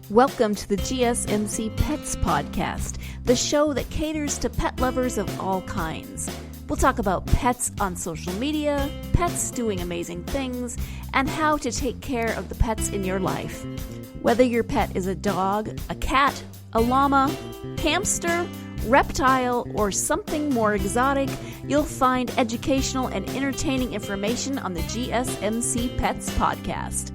Welcome to the GSMC Pets Podcast, the show that caters to pet lovers of all kinds. We'll talk about pets on social media, pets doing amazing things, and how to take care of the pets in your life. Whether your pet is a dog, a cat, a llama, hamster, reptile, or something more exotic, you'll find educational and entertaining information on the GSMC Pets Podcast.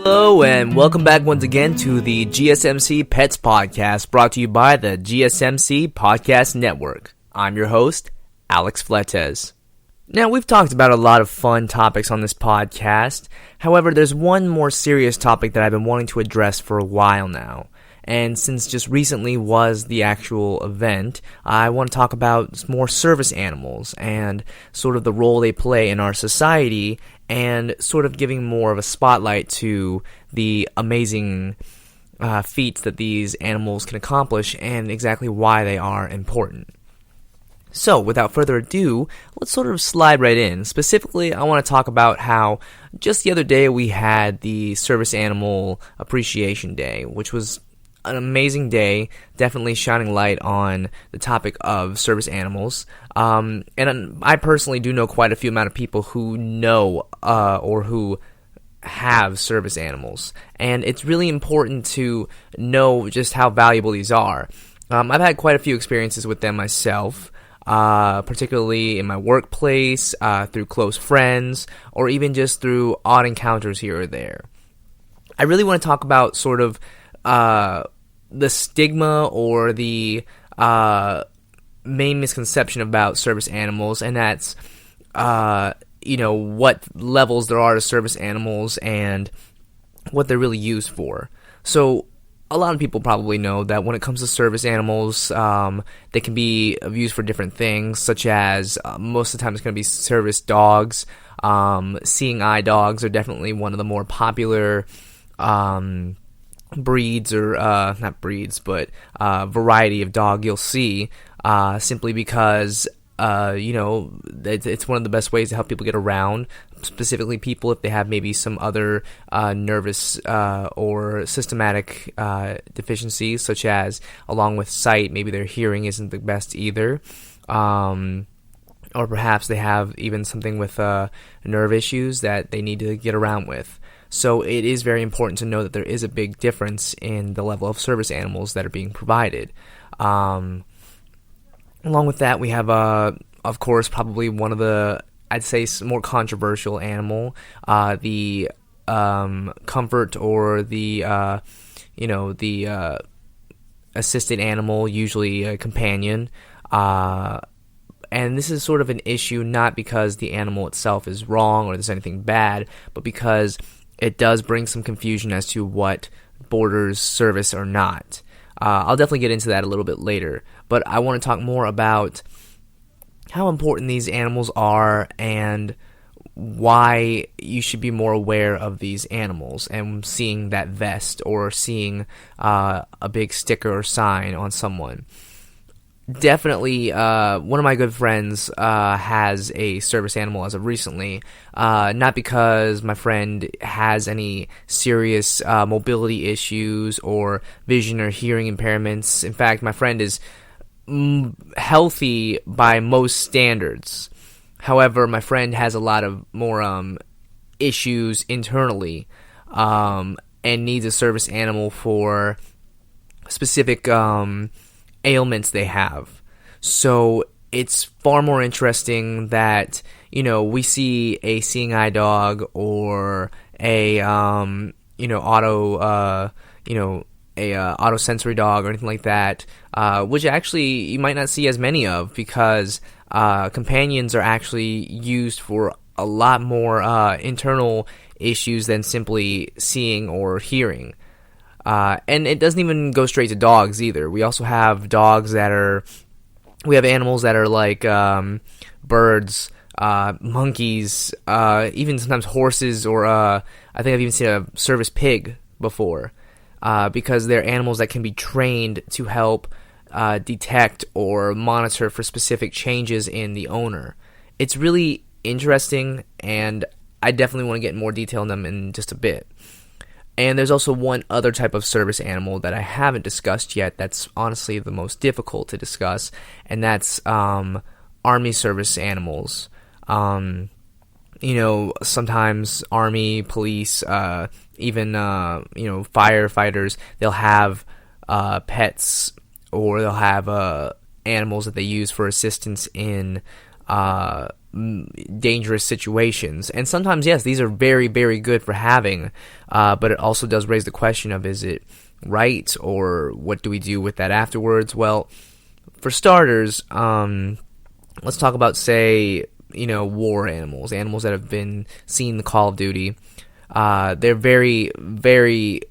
Hello and welcome back once again to the GSMC Pets Podcast, brought to you by the GSMC Podcast Network. I'm your host, Alex Fletes. Now, we've talked about a lot of fun topics on this podcast. However, there's one more serious topic that I've been wanting to address for a while now. And since just recently was the actual event, I want to talk about more service animals and sort of the role they play in our society, and sort of giving more of a spotlight to the amazing feats that these animals can accomplish and exactly why they are important. So, without further ado, let's sort of slide right in. Specifically, I want to talk about how just the other day we had the Service Animal Appreciation Day, which was an amazing day, definitely shining light on the topic of service animals. And I personally do know quite a few amount of people who know or who have service animals. And it's really important to know just how valuable these are. I've had quite a few experiences with them myself, particularly in my workplace, through close friends, or even just through odd encounters here or there. I really want to talk about sort of the stigma or the main misconception about service animals, and that's what levels there are to service animals and what they're really used for. So a lot of people probably know that when it comes to service animals, they can be used for different things, such as most of the time it's going to be service dogs. Seeing eye dogs are definitely one of the more popular breeds, or not breeds, but variety of dog you'll see, simply because it's one of the best ways to help people get around, specifically people if they have maybe some other nervous or systematic deficiencies, such as, along with sight, maybe their hearing isn't the best either, or perhaps they have even something with nerve issues that they need to get around with. So it is very important to know that there is a big difference in the level of service animals that are being provided. Along with that, we have, of course, probably one of the, I'd say, more controversial animal, the comfort or the assisted animal, usually a companion. And this is sort of an issue not because the animal itself is wrong or there's anything bad, but because it does bring some confusion as to what borders service or not. I'll definitely get into that a little bit later, but I want to talk more about how important these animals are and why you should be more aware of these animals and seeing that vest or seeing a big sticker or sign on someone. Definitely, one of my good friends has a service animal as of recently, not because my friend has any serious mobility issues or vision or hearing impairments. In fact, my friend is healthy by most standards. However, my friend has a lot of more issues internally and needs a service animal for specific ailments they have. So it's far more interesting that, we see a seeing eye dog or a auto sensory dog or anything like that, which actually you might not see as many of, because companions are actually used for a lot more internal issues than simply seeing or hearing. And it doesn't even go straight to dogs either. We also have we have animals that are like birds, monkeys, even sometimes horses, or I think I've even seen a service pig before, because they're animals that can be trained to help detect or monitor for specific changes in the owner. It's really interesting, and I definitely want to get in more detail on them in just a bit. And there's also one other type of service animal that I haven't discussed yet that's honestly the most difficult to discuss, and that's Army service animals. Sometimes Army, police, even firefighters, they'll have pets, or they'll have animals that they use for assistance in dangerous situations. And sometimes, yes, these are very, very good for having, but it also does raise the question of, is it right, or what do we do with that afterwards? Well, for starters, let's talk about, say, war animals that have been seen in Call of Duty. They're very, very,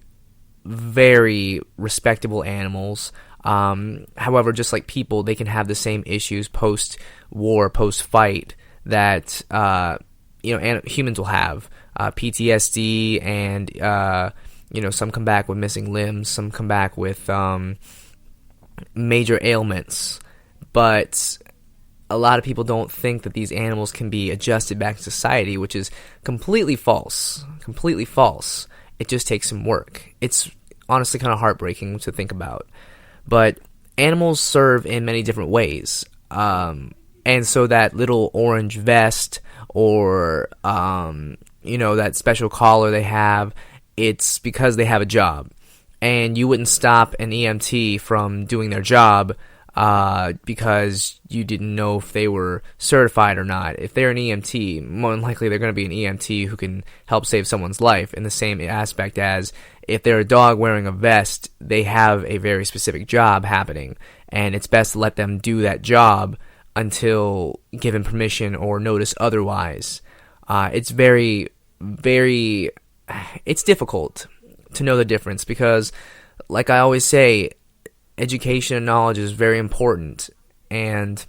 very respectable animals. However, just like people, they can have the same issues post-war, post-fight that humans will have. PTSD, and some come back with missing limbs, some come back with major ailments. But a lot of people don't think that these animals can be adjusted back to society, which is completely false. Completely false. It just takes some work. It's honestly kind of heartbreaking to think about. But animals serve in many different ways. And so that little orange vest, or that special collar they have, it's because they have a job. And you wouldn't stop an EMT from doing their job because you didn't know if they were certified or not. If they're an EMT, more than likely they're going to be an EMT who can help save someone's life, in the same aspect as if they're a dog wearing a vest, they have a very specific job happening, and it's best to let them do that job until given permission or notice otherwise. It's very, very, it's difficult to know the difference because, like I always say, education and knowledge is very important, and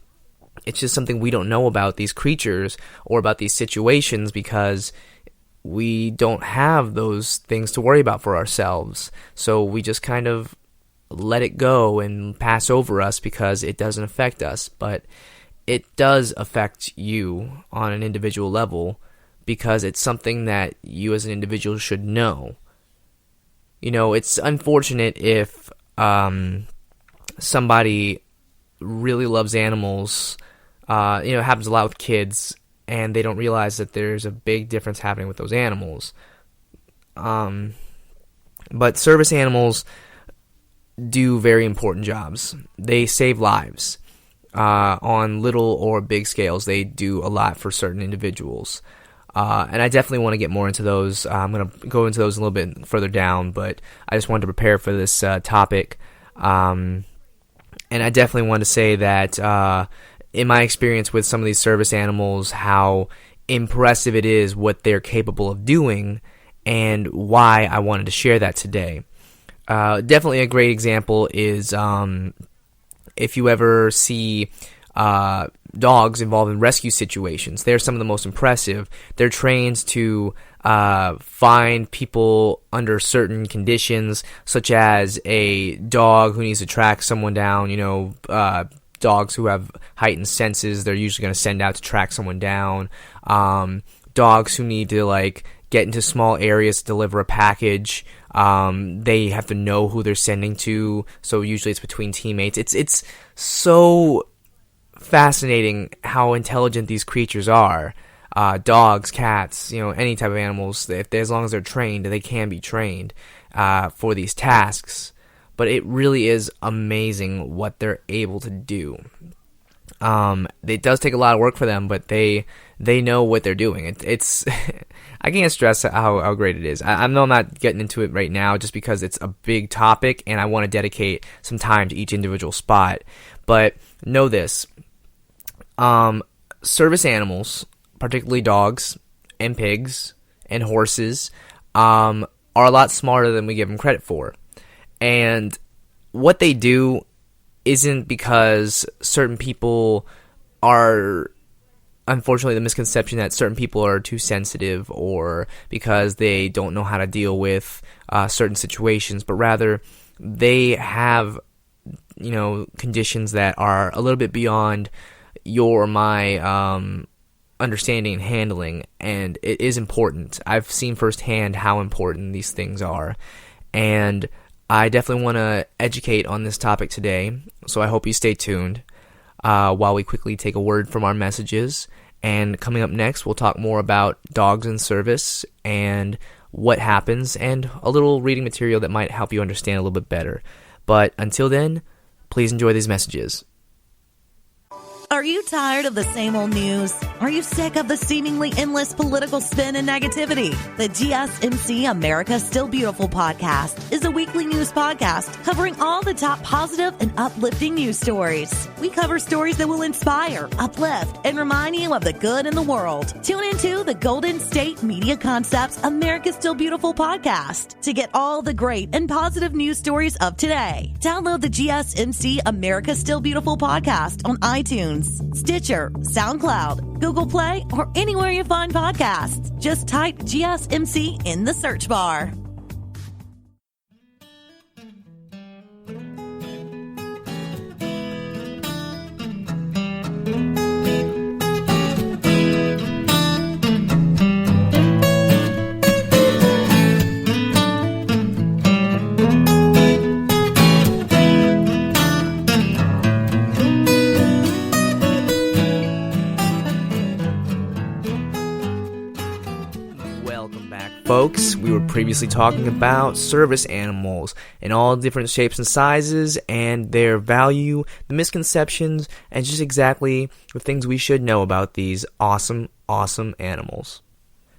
it's just something we don't know about these creatures or about these situations because we don't have those things to worry about for ourselves. So we just kind of let it go and pass over us because it doesn't affect us. But it does affect you on an individual level because it's something that you as an individual should know. It's unfortunate if somebody really loves animals. It happens a lot with kids, and they don't realize that there's a big difference happening with those animals. But service animals do very important jobs. They save lives. On little or big scales, they do a lot for certain individuals. And I definitely want to get more into those. I'm going to go into those a little bit further down, but I just wanted to prepare for this topic. And I definitely want to say that in my experience with some of these service animals, how impressive it is what they're capable of doing and why I wanted to share that today. Definitely a great example is if you ever see dogs involved in rescue situations. They're some of the most impressive. They're trained to find people under certain conditions, such as a dog who needs to track someone down. Dogs who have heightened senses, they're usually going to send out to track someone down. Dogs who need to get into small areas to deliver a package. They have to know who they're sending to, so usually it's between teammates. It's so fascinating how intelligent these creatures are. Dogs, cats, any type of animals, as long as they're trained, they can be trained for these tasks. But it really is amazing what they're able to do. It does take a lot of work for them, but they know what they're doing. It's I can't stress how great it is. I know I'm not getting into it right now just because it's a big topic and I want to dedicate some time to each individual spot. But know this. Service animals, particularly dogs and pigs and horses, are a lot smarter than we give them credit for. And what they do isn't because certain people are, unfortunately, the misconception that certain people are too sensitive or because they don't know how to deal with certain situations, but rather they have, conditions that are a little bit beyond your or my understanding and handling, and it is important. I've seen firsthand how important these things are, and I definitely want to educate on this topic today, so I hope you stay tuned while we quickly take a word from our messages. And coming up next, we'll talk more about dogs in service and what happens, and a little reading material that might help you understand a little bit better. But until then, please enjoy these messages. Are you tired of the same old news? Are you sick of the seemingly endless political spin and negativity? The GSMC America Still Beautiful podcast is a weekly news podcast covering all the top positive and uplifting news stories. We cover stories that will inspire, uplift, and remind you of the good in the world. Tune into the Golden State Media Concepts America Still Beautiful podcast to get all the great and positive news stories of today. Download the GSMC America Still Beautiful podcast on iTunes, Stitcher, SoundCloud, Google Play, or anywhere you find podcasts. Just type GSMC in the search bar. Folks, we were previously talking about service animals in all different shapes and sizes and their value, the misconceptions, and just exactly the things we should know about these awesome, awesome animals.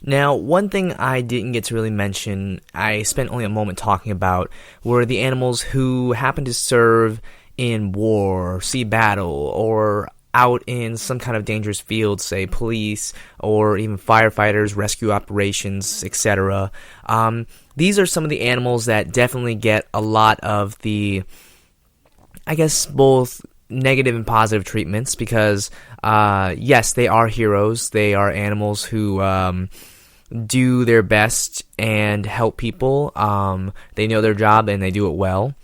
Now, one thing I didn't get to really mention, I spent only a moment talking about, were the animals who happen to serve in war, sea battle, or out in some kind of dangerous field, say police or even firefighters, rescue operations, etc. These are some of the animals that definitely get a lot of the, I guess, both negative and positive treatments because, yes, they are heroes. They are animals who do their best and help people. They know their job and they do it well.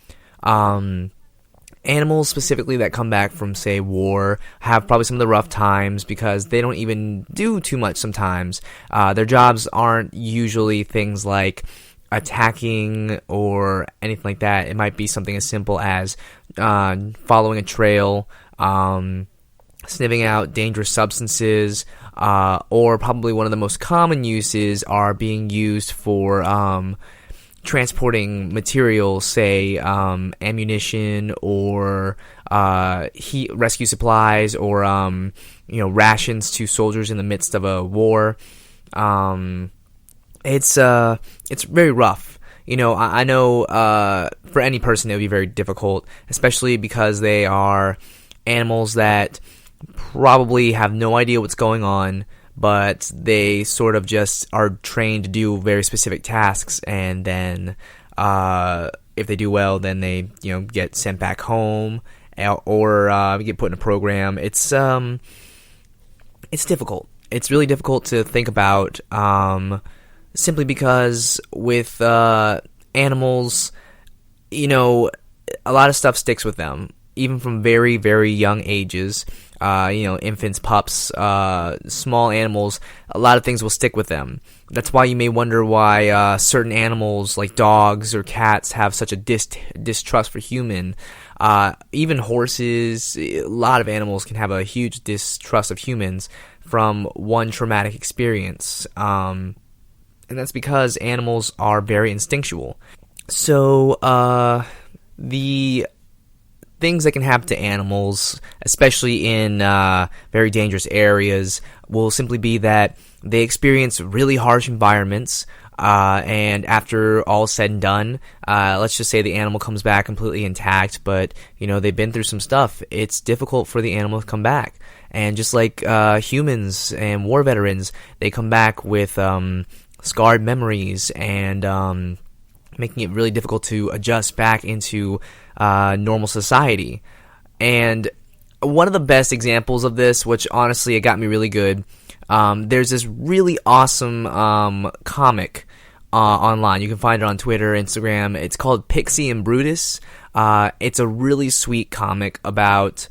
Animals specifically that come back from, say, war have probably some of the rough times because they don't even do too much sometimes. Their jobs aren't usually things like attacking or anything like that. It might be something as simple as following a trail, sniffing out dangerous substances, or probably one of the most common uses are being used for transporting materials, say ammunition or heat rescue supplies or rations to soldiers in the midst of a war. It's very rough. I know for any person it would be very difficult, especially because they are animals that probably have no idea what's going on, but they sort of just are trained to do very specific tasks, and then if they do well, then they get sent back home or get put in a program. It's difficult. It's really difficult to think about, simply because with animals, a lot of stuff sticks with them, even from very, very young ages. Infants, pups, small animals, a lot of things will stick with them. That's why you may wonder why certain animals like dogs or cats have such a distrust for human. Even horses, a lot of animals can have a huge distrust of humans from one traumatic experience. And that's because animals are very instinctual. So, the things that can happen to animals, especially in very dangerous areas, will simply be that they experience really harsh environments, and after all is said and done, let's just say the animal comes back completely intact, but they've been through some stuff. It's difficult for the animal to come back, and just like humans and war veterans, they come back with scarred memories and making it really difficult to adjust back into normal society. And one of the best examples of this, which honestly it got me really good, there's this really awesome comic online. You can find it on Twitter, Instagram. It's called Pixie and Brutus. It's a really sweet comic about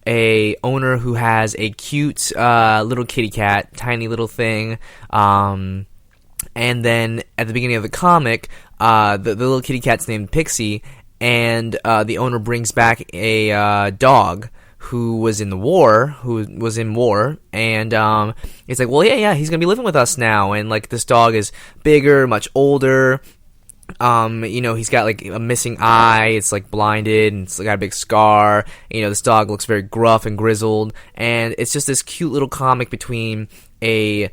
a owner who has a cute little kitty cat, tiny little thing. And then at the beginning of the comic, the little kitty cat's named Pixie, and the owner brings back a dog who was in war, and it's like, well, yeah, he's gonna be living with us now, and like this dog is bigger, much older. He's got like a missing eye, it's like blinded, and it's got a big scar. This dog looks very gruff and grizzled, and it's just this cute little comic between a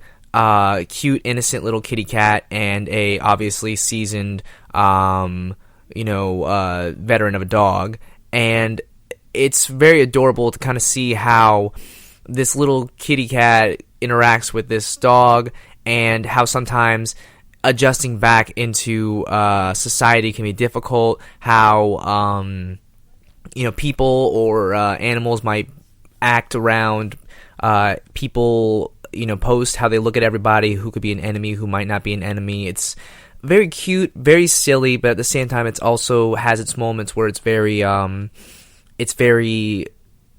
cute, innocent little kitty cat and a obviously seasoned, veteran of a dog. And it's very adorable to kind of see how this little kitty cat interacts with this dog, and how sometimes adjusting back into society can be difficult. How people or animals might act around people. Post how they look at everybody, who could be an enemy, who might not be an enemy. It's very cute, very silly, but at the same time, it's also has its moments where it's very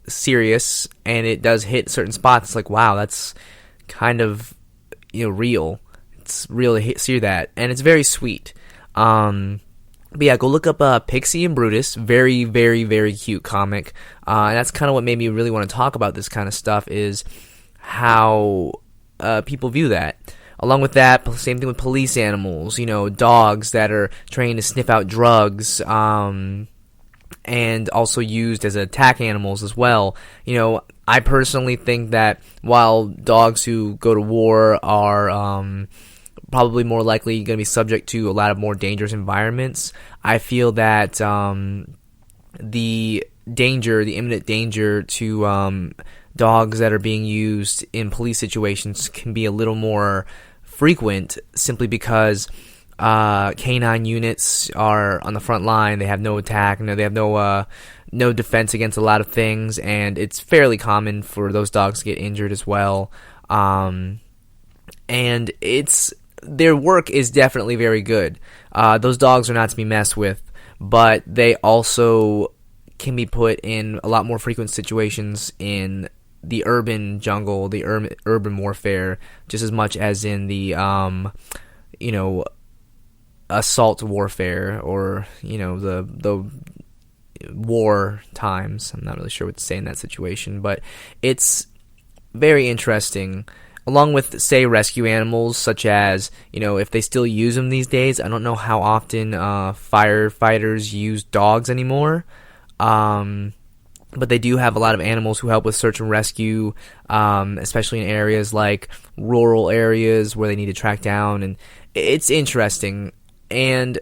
serious, and it does hit certain spots. It's like, wow, that's kind of real. It's real to see that, and it's very sweet. But yeah, go look up Pixie and Brutus. Very, very, very cute comic. And that's kind of what made me really want to talk about this kind of stuff, is how people view that. Along with that, same thing with police animals. Dogs that are trained to sniff out drugs, and also used as attack animals as well. I personally think that while dogs who go to war are probably more likely going to be subject to a lot of more dangerous environments, I feel that the imminent danger to dogs that are being used in police situations can be a little more frequent, simply because canine units are on the front line. They have no attack, they have no defense against a lot of things, and it's fairly common for those dogs to get injured as well. And their work is definitely very good. Those dogs are not to be messed with, but they also can be put in a lot more frequent situations in the urban jungle, the urban warfare, just as much as in the assault warfare, or the war times. I'm not really sure what to say in that situation, but it's very interesting. Along with, say, rescue animals, such as, if they still use them these days. I don't know how often firefighters use dogs anymore, but they do have a lot of animals who help with search and rescue, especially in areas like rural areas where they need to track down, and it's interesting. And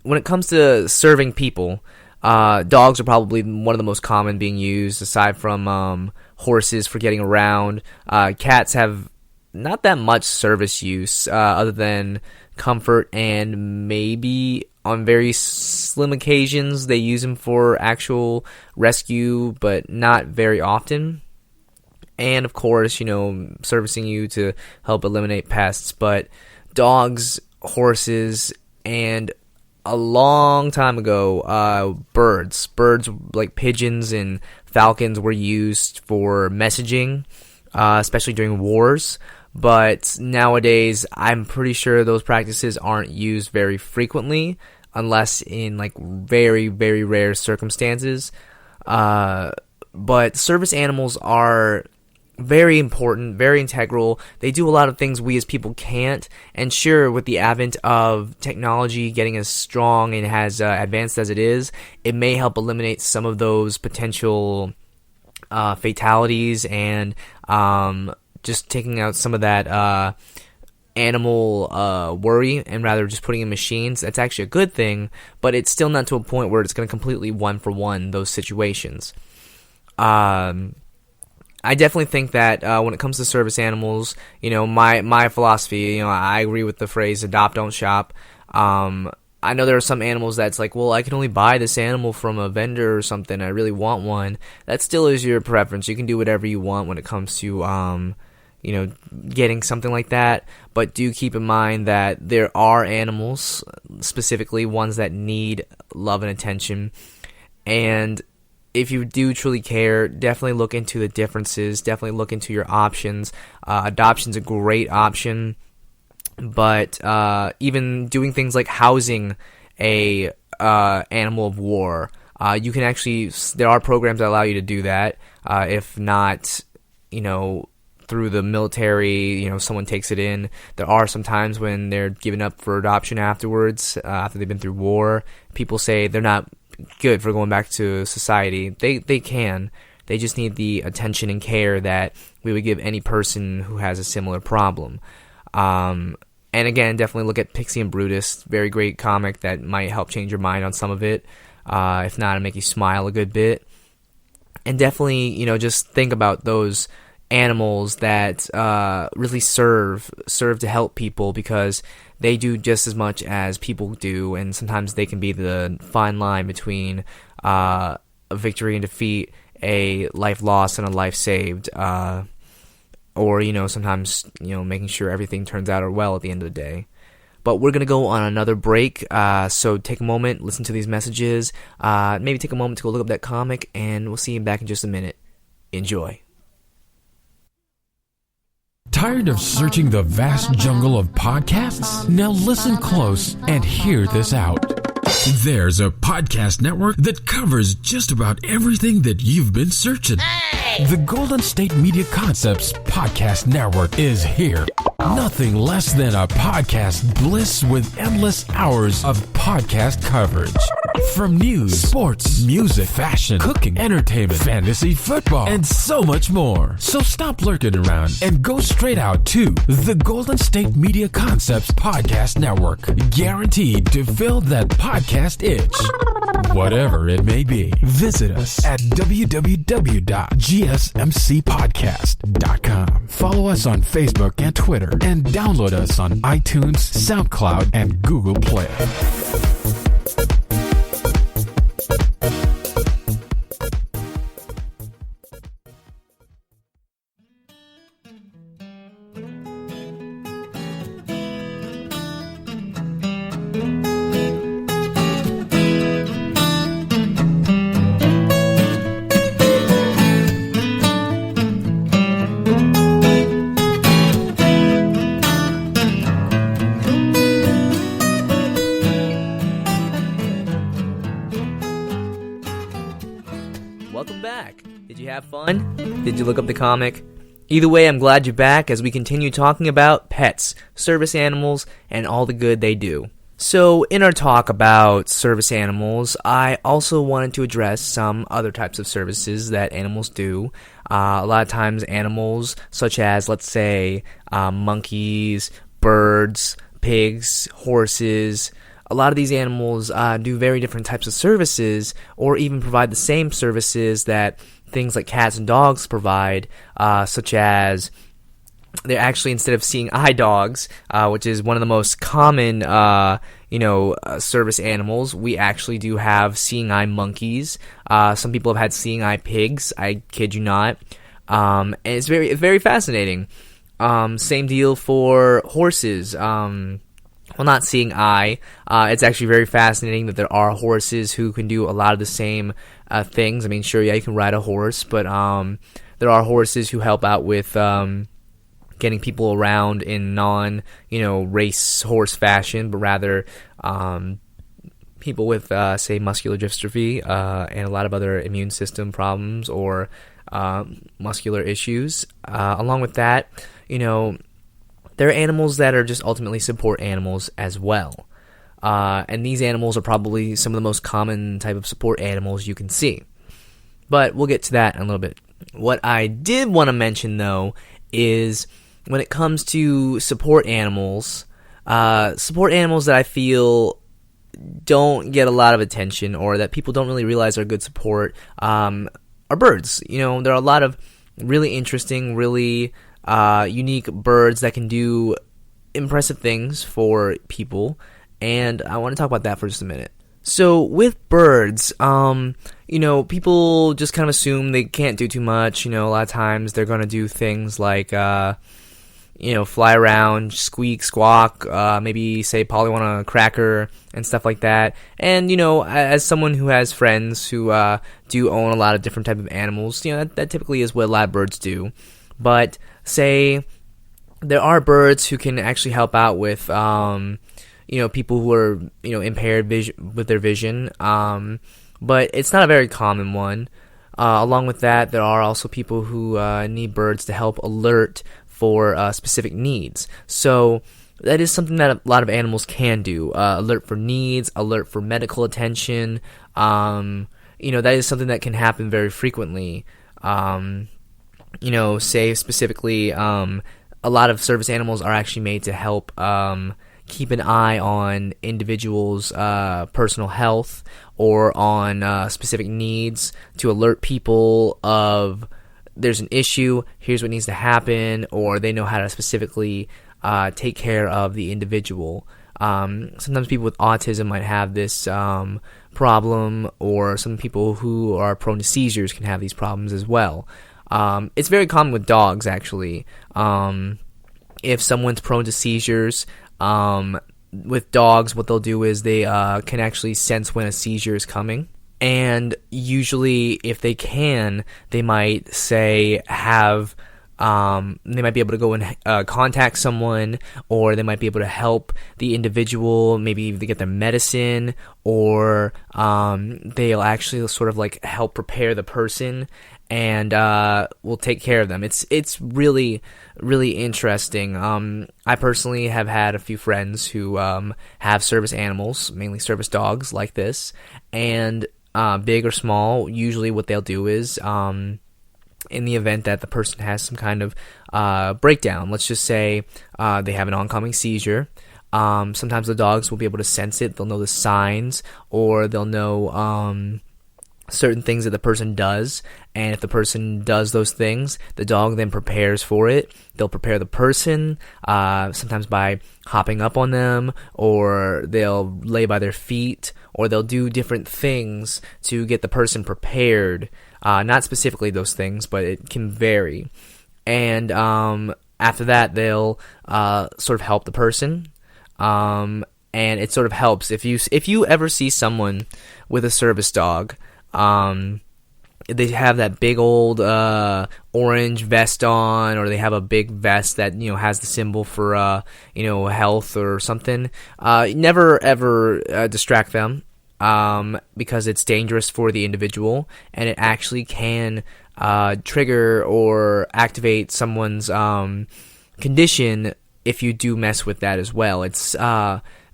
when it comes to serving people, dogs are probably one of the most common being used, aside from horses for getting around. Cats have not that much service use, other than comfort, and maybe on very slim occasions they use them for actual rescue, but not very often. And of course, servicing you to help eliminate pests. But dogs, horses, and a long time ago, birds like pigeons and falcons were used for messaging, especially during wars. But nowadays, I'm pretty sure those practices aren't used very frequently, unless in like very, very rare circumstances. But service animals are very important, very integral. They do a lot of things we as people can't. And sure, with the advent of technology getting as strong and as advanced as it is, it may help eliminate some of those potential fatalities, and just taking out some of that animal worry, and rather just putting in machines. That's actually a good thing, but it's still not to a point where it's going to completely one-for-one those situations. I definitely think that when it comes to service animals, my philosophy, I agree with the phrase "adopt, don't shop." I know there are some animals that's like, well, I can only buy this animal from a vendor or something. I really want one. That still is your preference. You can do whatever you want when it comes to, getting something like that. But do keep in mind that there are animals, specifically ones that need love and attention. And if you do truly care, definitely look into the differences. Definitely look into your options. Adoption's a great option. But even doing things like housing a animal of war, you can actually, there are programs that allow you to do that. If not, through the military, someone takes it in. There are some times when they're given up for adoption afterwards, after they've been through war. People say they're not good for going back to society. They can. They just need the attention and care that we would give any person who has a similar problem. And again, definitely look at Pixie and Brutus. Very great comic that might help change your mind on some of it. If not, it'll make you smile a good bit. And definitely, just think about those animals that really serve to help people, because they do just as much as people do, and sometimes they can be the fine line between a victory and defeat, a life lost and a life saved. Or, sometimes, making sure everything turns out well at the end of the day. But we're going to go on another break, so take a moment, listen to these messages, maybe take a moment to go look up that comic, and we'll see you back in just a minute. Enjoy. Tired of searching the vast jungle of podcasts? Now listen close and hear this out. There's a podcast network that covers just about everything that you've been searching. The Golden State Media Concepts Podcast Network is here. Nothing less than a podcast bliss with endless hours of podcast coverage. From news, sports, music, fashion, cooking, entertainment, fantasy, football, and so much more. So stop lurking around and go straight out to the Golden State Media Concepts Podcast Network. Guaranteed to fill that podcast itch. Whatever it may be. Visit us at www.gsmcpodcast.com. Follow us on Facebook and Twitter, and download us on iTunes, SoundCloud, and Google Play. Welcome back. Did you have fun? Did you look up the comic? Either way, I'm glad you're back as we continue talking about pets, service animals, and all the good they do. So, in our talk about service animals, I also wanted to address some other types of services that animals do. A lot of times animals, such as, let's say, monkeys, birds, pigs, horses, a lot of these animals do very different types of services, or even provide the same services that things like cats and dogs provide, such as they're actually, instead of seeing eye dogs, which is one of the most common service animals, we actually do have seeing eye monkeys. Some people have had seeing eye pigs, I kid you not. And it's very fascinating. Same deal for horses. Well, not seeing eye. It's actually very fascinating that there are horses who can do a lot of the same things. I mean, sure, yeah, you can ride a horse, but there are horses who help out with getting people around in non-race horse fashion, but rather people with, say, muscular dystrophy and a lot of other immune system problems or muscular issues. Along with that, there are animals that are just ultimately support animals as well. And these animals are probably some of the most common type of support animals you can see. But we'll get to that in a little bit. What I did want to mention, though, is when it comes to support animals that I feel don't get a lot of attention or that people don't really realize are good support are birds. There are a lot of really interesting, really unique birds that can do impressive things for people, and I want to talk about that for just a minute. So with birds, people just kind of assume they can't do too much. A lot of times they're going to do things like, fly around, squeak, squawk, maybe say Polly want a cracker and stuff like that. And, as someone who has friends who do own a lot of different type of animals, that typically is what a lot of birds do. But say there are birds who can actually help out with people who are, impaired with their vision, but it's not a very common one. Along with that, there are also people who need birds to help alert for specific needs. So that is something that a lot of animals can do. Alert for needs, alert for medical attention. That is something that can happen very frequently. Say specifically, a lot of service animals are actually made to help keep an eye on individuals' personal health or on specific needs, to alert people of there's an issue, here's what needs to happen, or they know how to specifically take care of the individual. Sometimes people with autism might have this problem, or some people who are prone to seizures can have these problems as well. It's very common with dogs, actually. If someone's prone to seizures, with dogs, what they'll do is they can actually sense when a seizure is coming. And usually, if they can, they might say they might be able to go and contact someone, or they might be able to help the individual, maybe they get their medicine, or they'll actually sort of like help prepare the person and will take care of them. It's really, really interesting. I personally have had a few friends who have service animals, mainly service dogs like this, and big or small. Usually what they'll do is, in the event that the person has some kind of breakdown, let's just say they have an oncoming seizure, sometimes the dogs will be able to sense it. They'll know the signs, or they'll know certain things that the person does, and if the person does those things, the dog then prepares for it. They'll prepare the person, sometimes by hopping up on them, or they'll lay by their feet, or they'll do different things to get the person prepared. Not specifically those things, but it can vary. And after that, they'll sort of help the person, and it sort of helps if you ever see someone with a service dog. They have that big old orange vest on, or they have a big vest that has the symbol for health or something. Never ever distract them, because it's dangerous for the individual, and it actually can trigger or activate someone's condition if you do mess with that as well. It's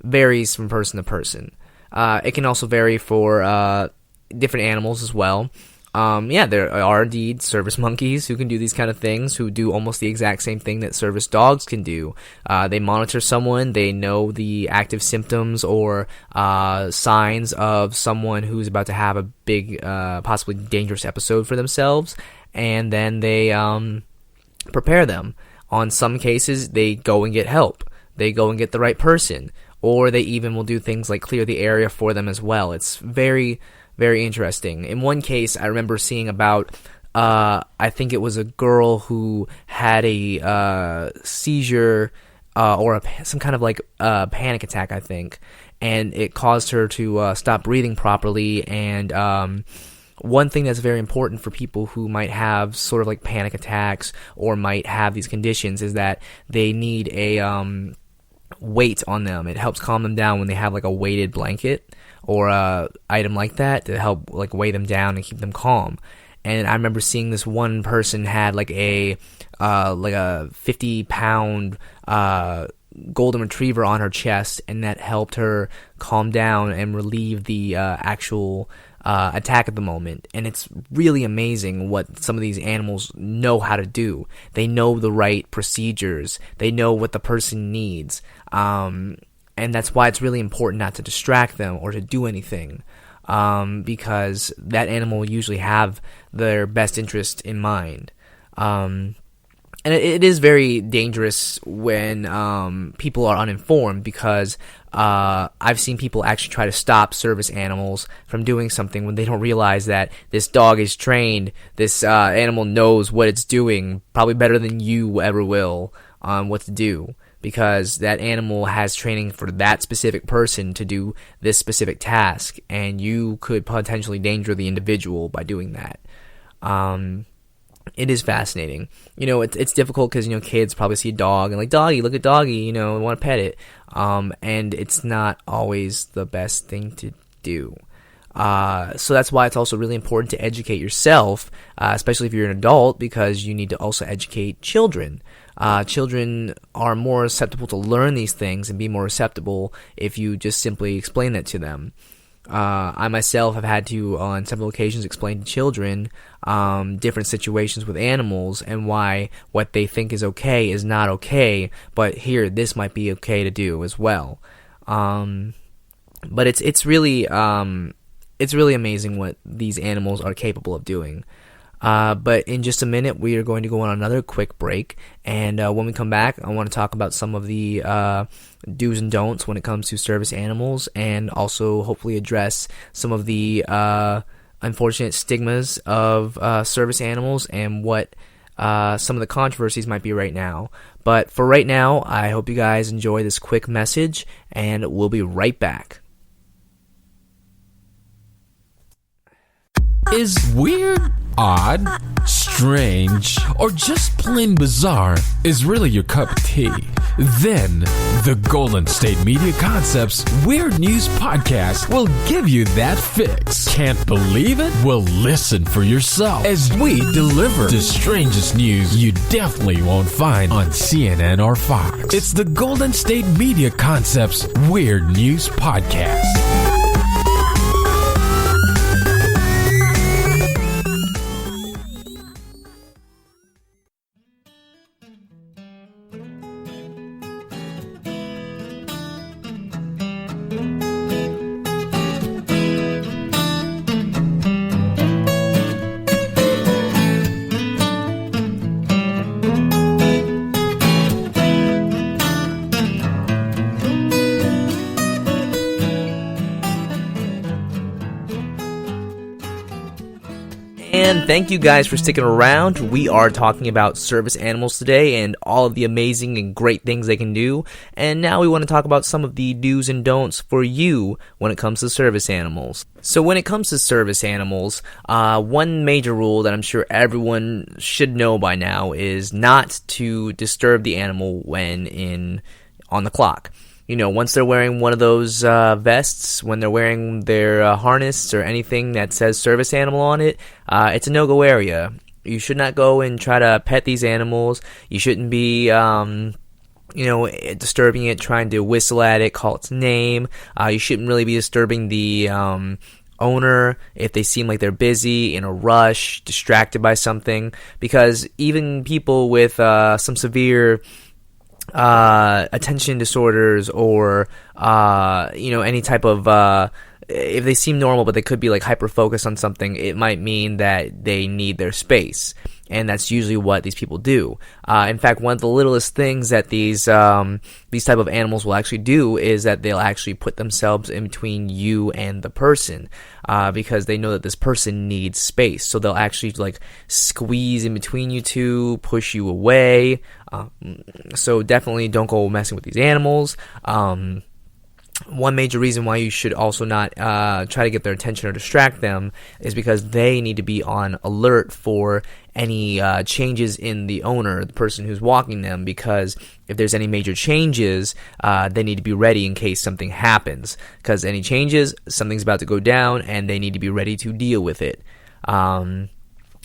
varies from person to person. It can also vary for different animals as well. There are indeed service monkeys who can do these kind of things, who do almost the exact same thing that service dogs can do. They monitor someone, they know the active symptoms or signs of someone who's about to have a big, possibly dangerous episode for themselves, and then they prepare them. On some cases, they go and get help. They go and get the right person, or they even will do things like clear the area for them as well. It's very, very interesting. In one case, I remember seeing about, I think it was a girl who had a seizure or some kind of like panic attack, I think, and it caused her to stop breathing properly. And one thing that's very important for people who might have sort of like panic attacks or might have these conditions is that they need a weight on them. It helps calm them down when they have like a weighted blanket or a item like that to help like weigh them down and keep them calm. And I remember seeing this one person had like a 50-pound golden retriever on her chest, and that helped her calm down and relieve the actual attack at the moment. And it's really amazing what some of these animals know how to do. They know the right procedures. They know what the person needs. And that's why it's really important not to distract them or to do anything, because that animal will usually have their best interest in mind. And it is very dangerous when people are uninformed, because I've seen people actually try to stop service animals from doing something when they don't realize that this dog is trained, this animal knows what it's doing, probably better than you ever will, on what to do, because that animal has training for that specific person to do this specific task, and you could potentially endanger the individual by doing that. It is fascinating. It's difficult because, kids probably see a dog and like, doggy, look at doggy, want to pet it. And it's not always the best thing to do. So that's why it's also really important to educate yourself, especially if you're an adult, because you need to also educate children. Children are more susceptible to learn these things and be more receptible if you just simply explain that to them. I myself have had to, on several occasions, explain to children different situations with animals and why what they think is okay is not okay, but here, this might be okay to do as well. But it's really amazing what these animals are capable of doing. But in just a minute, we are going to go on another quick break, and when we come back, I want to talk about some of the do's and don'ts when it comes to service animals, and also hopefully address some of the unfortunate stigmas of service animals and what some of the controversies might be right now. But for right now, I hope you guys enjoy this quick message, and we'll be right back. Is weird, odd, strange, or just plain bizarre is really your cup of tea? Then the Golden State Media Concepts Weird News Podcast will give you that fix. Can't believe it? Well, listen for yourself as we deliver the strangest news you definitely won't find on CNN or Fox. It's the Golden State Media Concepts Weird News Podcast. And thank you guys for sticking around. We are talking about service animals today and all of the amazing and great things they can do. And now we want to talk about some of the do's and don'ts for you when it comes to service animals. So when it comes to service animals, one major rule that I'm sure everyone should know by now is not to disturb the animal when on the clock. Once they're wearing one of those vests, when they're wearing their harness or anything that says service animal on it, it's a no-go area. You should not go and try to pet these animals. You shouldn't be, disturbing it, trying to whistle at it, call its name. You shouldn't really be disturbing the owner if they seem like they're busy, in a rush, distracted by something, because even people with some severe attention disorders or any type of if they seem normal but they could be like hyper focused on something, it might mean that they need their space, and that's usually what these people do. In fact, one of the littlest things that these type of animals will actually do is that they'll actually put themselves in between you and the person, because they know that this person needs space. So they'll actually like squeeze in between you two, push you away. So definitely don't go messing with these animals. One major reason why you should also not try to get their attention or distract them is because they need to be on alert for any changes in the owner, the person who's walking them, because if there's any major changes, they need to be ready in case something happens, because any changes, something's about to go down, and they need to be ready to deal with it.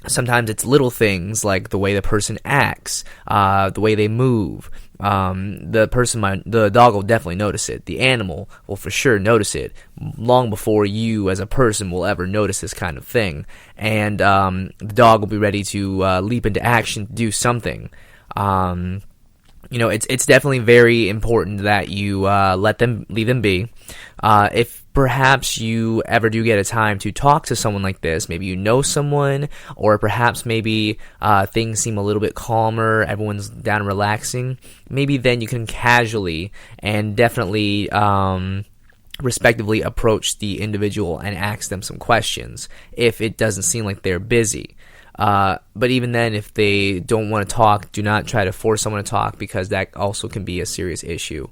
Sometimes it's little things like the way the person acts, the way they move. The dog will definitely notice it. The animal will for sure notice it long before you as a person will ever notice this kind of thing. And the dog will be ready to leap into action to do something. It's definitely very important that you leave them be. If perhaps you ever do get a time to talk to someone like this, maybe you know someone, or perhaps maybe things seem a little bit calmer, everyone's down and relaxing, maybe then you can casually and definitely respectively approach the individual and ask them some questions if it doesn't seem like they're busy. But even then, if they don't want to talk, do not try to force someone to talk, because that also can be a serious issue.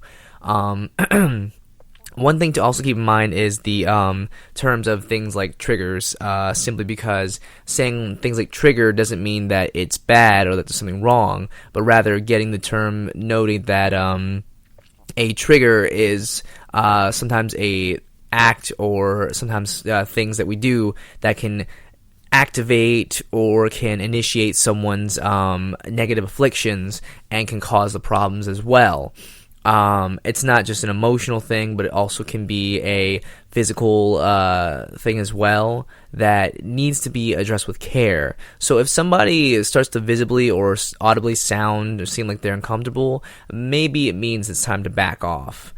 One thing to also keep in mind is the terms of things like triggers, simply because saying things like trigger doesn't mean that it's bad or that there's something wrong, but rather getting the term noting that a trigger is sometimes a act or sometimes things that we do that can activate or can initiate someone's negative afflictions and can cause the problems as well. It's not just an emotional thing, but it also can be a physical thing as well that needs to be addressed with care. So if somebody starts to visibly or audibly sound or seem like they're uncomfortable, maybe it means it's time to back off.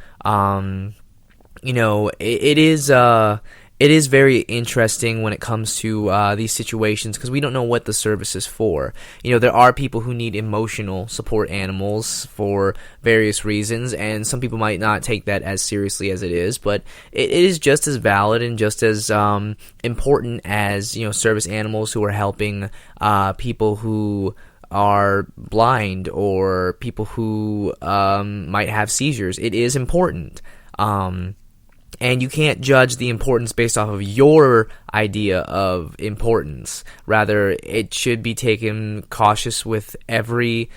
It is very interesting when it comes to these situations, because we don't know what the service is for. There are people who need emotional support animals for various reasons, and some people might not take that as seriously as it is, but it is just as valid and just as important as, service animals who are helping people who are blind or people who might have seizures. It is important. And you can't judge the importance based off of your idea of importance. Rather, it should be taken cautious with every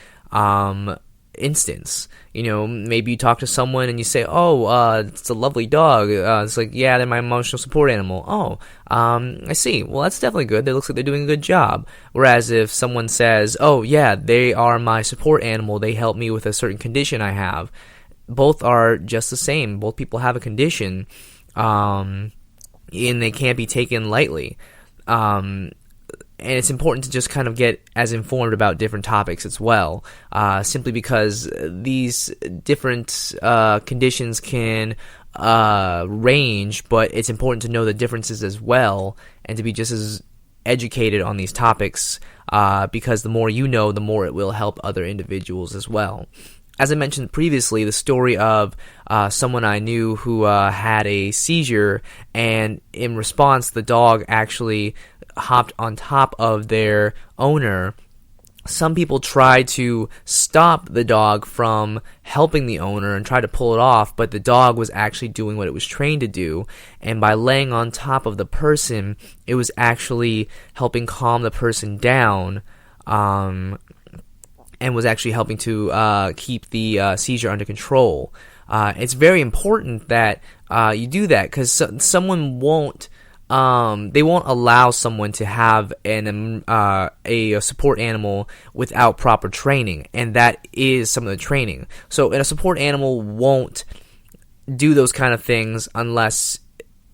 instance. Maybe you talk to someone and you say, it's a lovely dog. It's like, yeah, they're my emotional support animal. I see. Well, that's definitely good. It looks like they're doing a good job. Whereas if someone says, yeah, they are my support animal, they help me with a certain condition I have, both are just the same. Both people have a condition, and they can't be taken lightly. And it's important to just kind of get as informed about different topics as well, simply because these different conditions can range, but it's important to know the differences as well, and to be just as educated on these topics, because the more you know, the more it will help other individuals as well. As I mentioned previously, the story of someone I knew who had a seizure, and in response, the dog actually hopped on top of their owner. Some people try to stop the dog from helping the owner and try to pull it off, but the dog was actually doing what it was trained to do, and by laying on top of the person, it was actually helping calm the person down, and was actually helping to keep the seizure under control. It's very important that you do that, because someone won't allow someone to have a support animal without proper training, and that is some of the training. So a support animal won't do those kind of things unless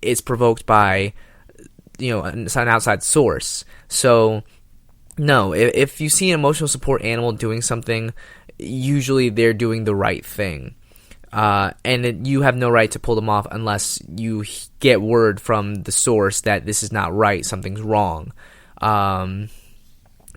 it's provoked by an outside source. So no, if you see an emotional support animal doing something, usually they're doing the right thing. And you have no right to pull them off unless you get word from the source that this is not right, something's wrong. And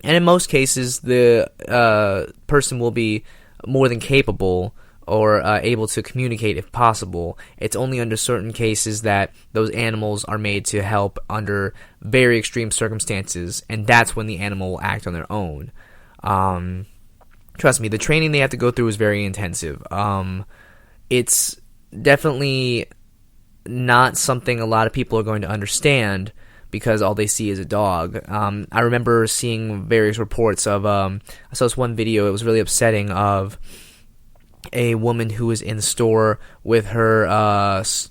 in most cases, the person will be more than capable or able to communicate if possible. It's only under certain cases that those animals are made to help under very extreme circumstances, and that's when the animal will act on their own. Trust me, the training they have to go through is very intensive. It's definitely not something a lot of people are going to understand, because all they see is a dog. I remember seeing various reports of, I saw this one video, it was really upsetting, of a woman who was in the store with her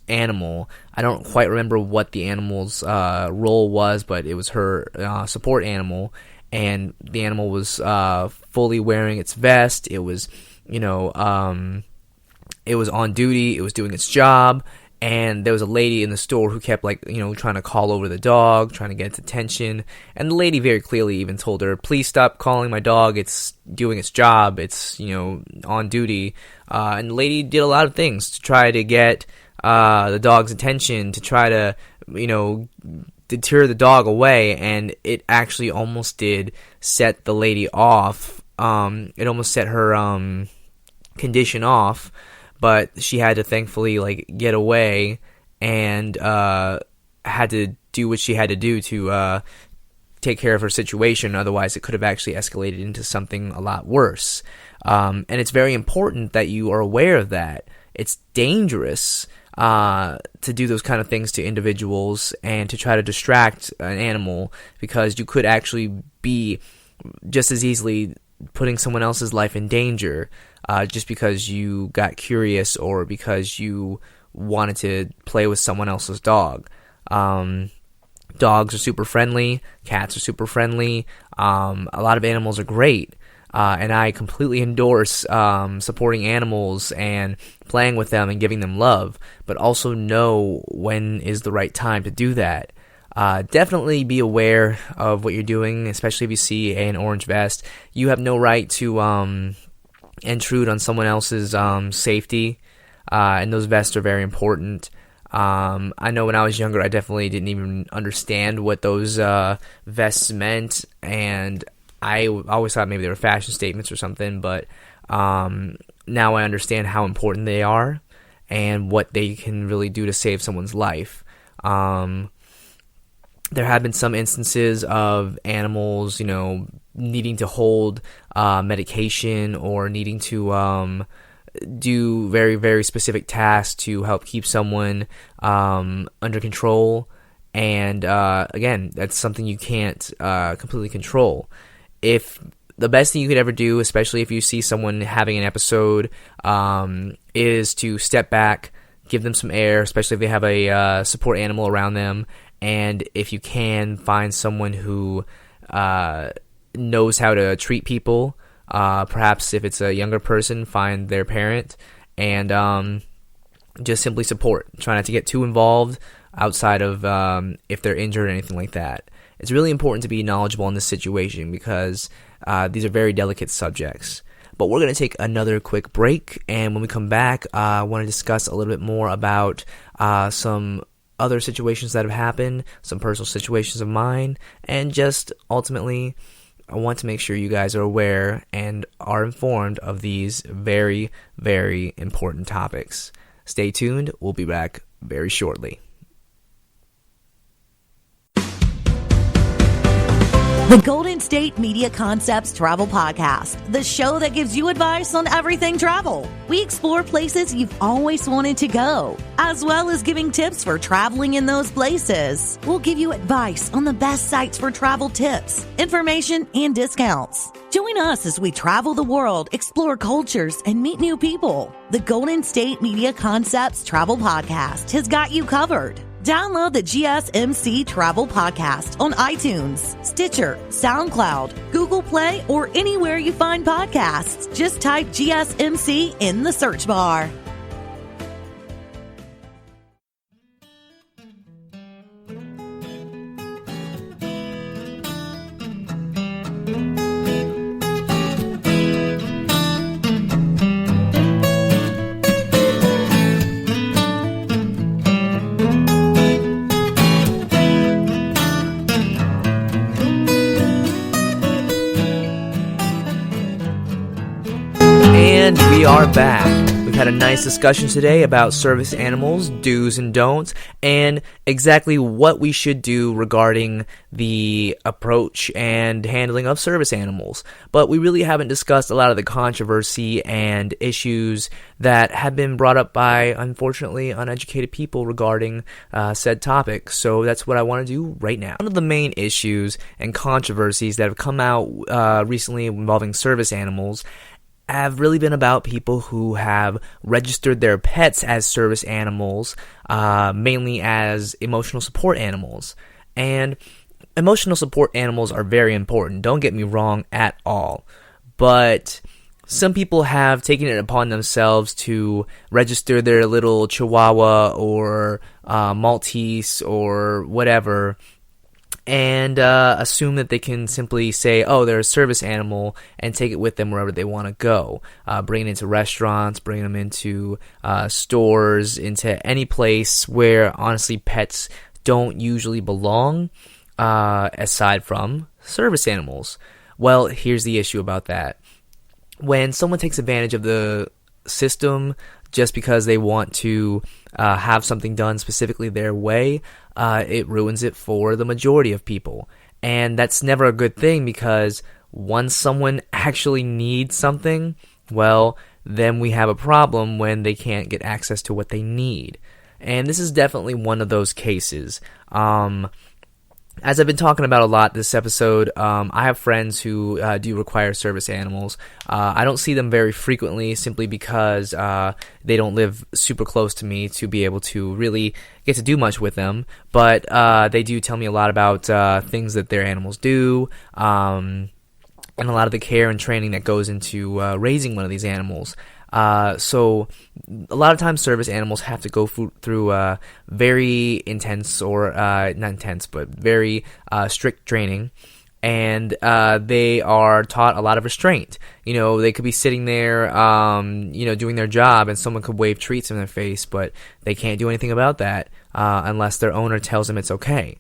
animal. I don't quite remember what the animal's role was, but it was her support animal, and the animal was fully wearing its vest. It was, it was on duty, it was doing its job, and there was a lady in the store who kept trying to call over the dog, trying to get its attention, and the lady very clearly even told her, please stop calling my dog, it's doing its job, it's on duty. And the lady did a lot of things to try to get the dog's attention to try to, deter the dog away, and it actually almost did set the lady off. It almost set her condition off, but she had to thankfully get away and had to do what she had to do to take care of her situation. Otherwise, it could have actually escalated into something a lot worse. And it's very important that you are aware of that. It's dangerous to do those kind of things to individuals and to try to distract an animal, because you could actually be just as easily putting someone else's life in danger just because you got curious or because you wanted to play with someone else's dog. Dogs are super friendly. Cats are super friendly. A lot of animals are great. And I completely endorse supporting animals and playing with them and giving them love, but also know when is the right time to do that. Definitely be aware of what you're doing, especially if you see an orange vest. You have no right to intrude on someone else's safety, and those vests are very important. I know when I was younger, I definitely didn't even understand what those vests meant, and I always thought maybe they were fashion statements or something, but now I understand how important they are and what they can really do to save someone's life. There have been some instances of animals, needing to hold medication or needing to do very, very specific tasks to help keep someone under control. And again, that's something you can't completely control. If the best thing you could ever do, especially if you see someone having an episode, is to step back, give them some air, especially if they have a support animal around them. And if you can, find someone who knows how to treat people. Perhaps if it's a younger person, find their parent and just simply support. Try not to get too involved outside of if they're injured or anything like that. It's really important to be knowledgeable in this situation because these are very delicate subjects. But we're going to take another quick break, and when we come back, I want to discuss a little bit more about some other situations that have happened, some personal situations of mine, and just ultimately, I want to make sure you guys are aware and are informed of these very, very important topics. Stay tuned. We'll be back very shortly. The Golden State Media Concepts Travel Podcast, the show that gives you advice on everything travel. We explore places you've always wanted to go, as well as giving tips for traveling in those places. We'll give you advice on the best sites for travel tips, information, and discounts. Join us as we travel the world, explore cultures, and meet new people. The Golden State Media Concepts Travel Podcast has got you covered. Download the GSMC Travel Podcast on iTunes, Stitcher, SoundCloud, Google Play, or anywhere you find podcasts. Just type GSMC in the search bar. We are back. We've had a nice discussion today about service animals, do's and don'ts, and exactly what we should do regarding the approach and handling of service animals. But we really haven't discussed a lot of the controversy and issues that have been brought up by, unfortunately, uneducated people regarding said topic. So that's what I want to do right now. One of the main issues and controversies that have come out recently involving service animals have really been about people who have registered their pets as service animals, mainly as emotional support animals. And emotional support animals are very important, don't get me wrong at all. But some people have taken it upon themselves to register their little Chihuahua or Maltese or whatever and assume that they can simply say, oh, they're a service animal, and take it with them wherever they want to go. Bring it into restaurants, bring them into stores, into any place where, honestly, pets don't usually belong, aside from service animals. Well, here's the issue about that. When someone takes advantage of the system just because they want to have something done specifically their way, it ruins it for the majority of people. And that's never a good thing, because once someone actually needs something, well, then we have a problem when they can't get access to what they need. And this is definitely one of those cases. As I've been talking about a lot this episode, I have friends who do require service animals. I don't see them very frequently, simply because they don't live super close to me to be able to really get to do much with them. But they do tell me a lot about things that their animals do, and a lot of the care and training that goes into raising one of these animals. So a lot of times service animals have to go through very intense, or not intense, but very strict training, and they are taught a lot of restraint. They could be sitting there, doing their job, and someone could wave treats in their face, but they can't do anything about that unless their owner tells them it's okay.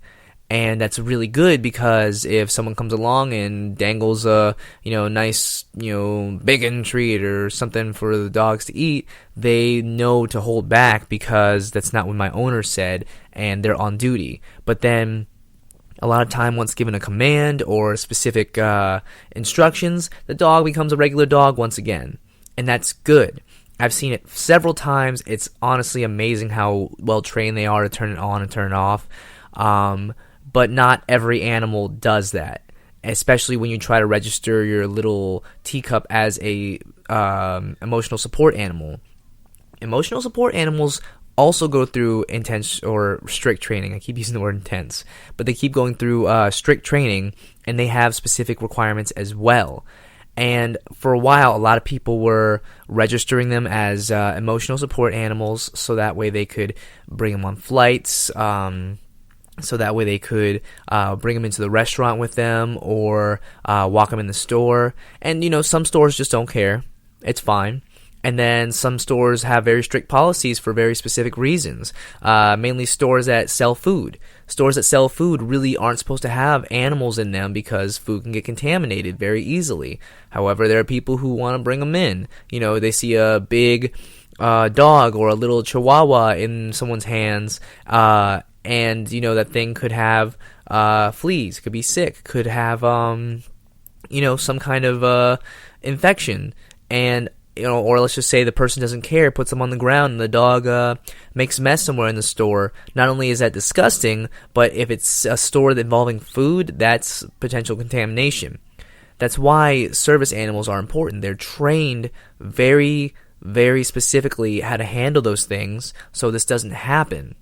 And that's really good, because if someone comes along and dangles a, nice, bacon treat or something for the dogs to eat, they know to hold back, because that's not what my owner said, and they're on duty. But then a lot of time, once given a command or specific instructions, the dog becomes a regular dog once again. And that's good. I've seen it several times. It's honestly amazing how well trained they are to turn it on and turn it off. But not every animal does that, especially when you try to register your little teacup as a emotional support animal. Emotional support animals also go through intense or strict training. I keep using the word intense, but they keep going through strict training, and they have specific requirements as well. And for a while, a lot of people were registering them as emotional support animals, so that way they could bring them on flights, so that way they could bring them into the restaurant with them, or walk them in the store. And, some stores just don't care. It's fine. And then some stores have very strict policies for very specific reasons, mainly stores that sell food. Stores that sell food really aren't supposed to have animals in them, because food can get contaminated very easily. However, there are people who want to bring them in. They see a big dog or a little chihuahua in someone's hands, and, that thing could have fleas, could be sick, could have, some kind of infection. And, or let's just say the person doesn't care, puts them on the ground, and the dog makes a mess somewhere in the store. Not only is that disgusting, but if it's a store involving food, that's potential contamination. That's why service animals are important. They're trained very, very specifically how to handle those things, so this doesn't happen.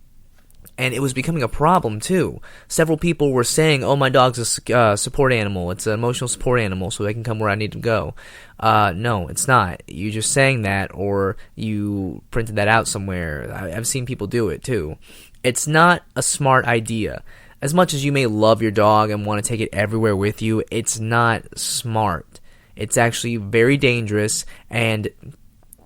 And it was becoming a problem, too. Several people were saying, oh, my dog's a support animal. It's an emotional support animal, so they can come where I need to go. No, it's not. You just saying that, or you printed that out somewhere. I've seen people do it, too. It's not a smart idea. As much as you may love your dog and want to take it everywhere with you, it's not smart. It's actually very dangerous, and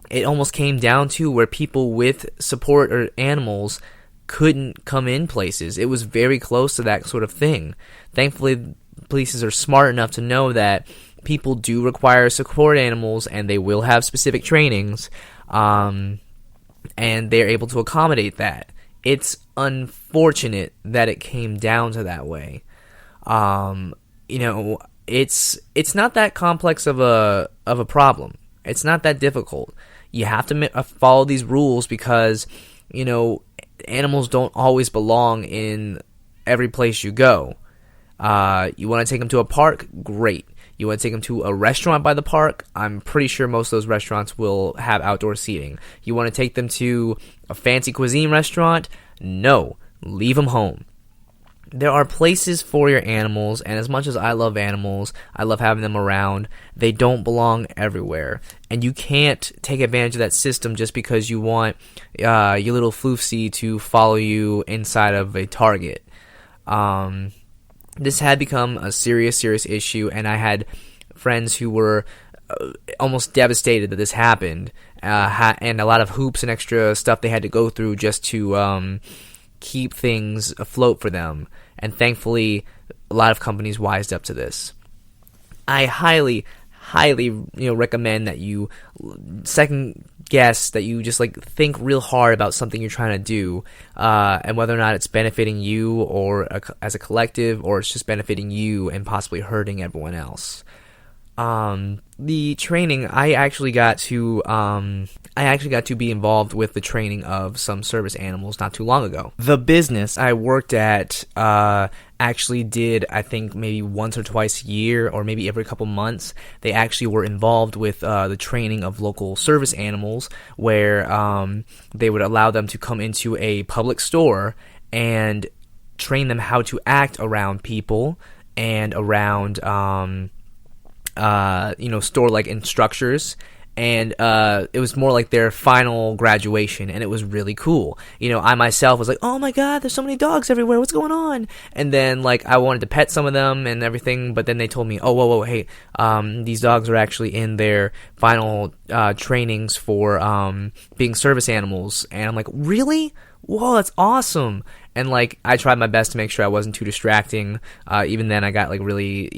it almost came down to where people with support or animals couldn't come in places. It was very close to that sort of thing. Thankfully, places are smart enough to know that people do require support animals, and they will have specific trainings, and they're able to accommodate that. It's unfortunate that it came down to that way. It's not that complex of a problem. It's not that difficult. You have to follow these rules, because animals don't always belong in every place you go. You want to take them to a park? Great. You want to take them to a restaurant by the park? I'm pretty sure most of those restaurants will have outdoor seating. You want to take them to a fancy cuisine restaurant? No. Leave them home. There are places for your animals, and as much as I love animals, I love having them around, they don't belong everywhere. And you can't take advantage of that system just because you want your little floofsy to follow you inside of a Target. this had become a serious issue, and I had friends who were almost devastated that this happened, and a lot of hoops and extra stuff they had to go through just to keep things afloat for them. And thankfully, a lot of companies wised up to this. I highly recommend that you second guess, that you just think real hard about something you're trying to do, and whether or not it's benefiting you or as a collective, or it's just benefiting you and possibly hurting everyone else. The training, I actually got to be involved with the training of some service animals not too long ago. The business I worked at actually did, I think, maybe once or twice a year, or maybe every couple months, they actually were involved with the training of local service animals, where they would allow them to come into a public store and train them how to act around people and around store instructors, and it was more like their final graduation, and it was really cool. I myself was like, oh my god, there's so many dogs everywhere, what's going on? And then I wanted to pet some of them and everything, but then they told me, oh, whoa, hey, these dogs are actually in their final trainings for being service animals. And I'm like, really? Whoa, that's awesome. And I tried my best to make sure I wasn't too distracting. Even then I got really,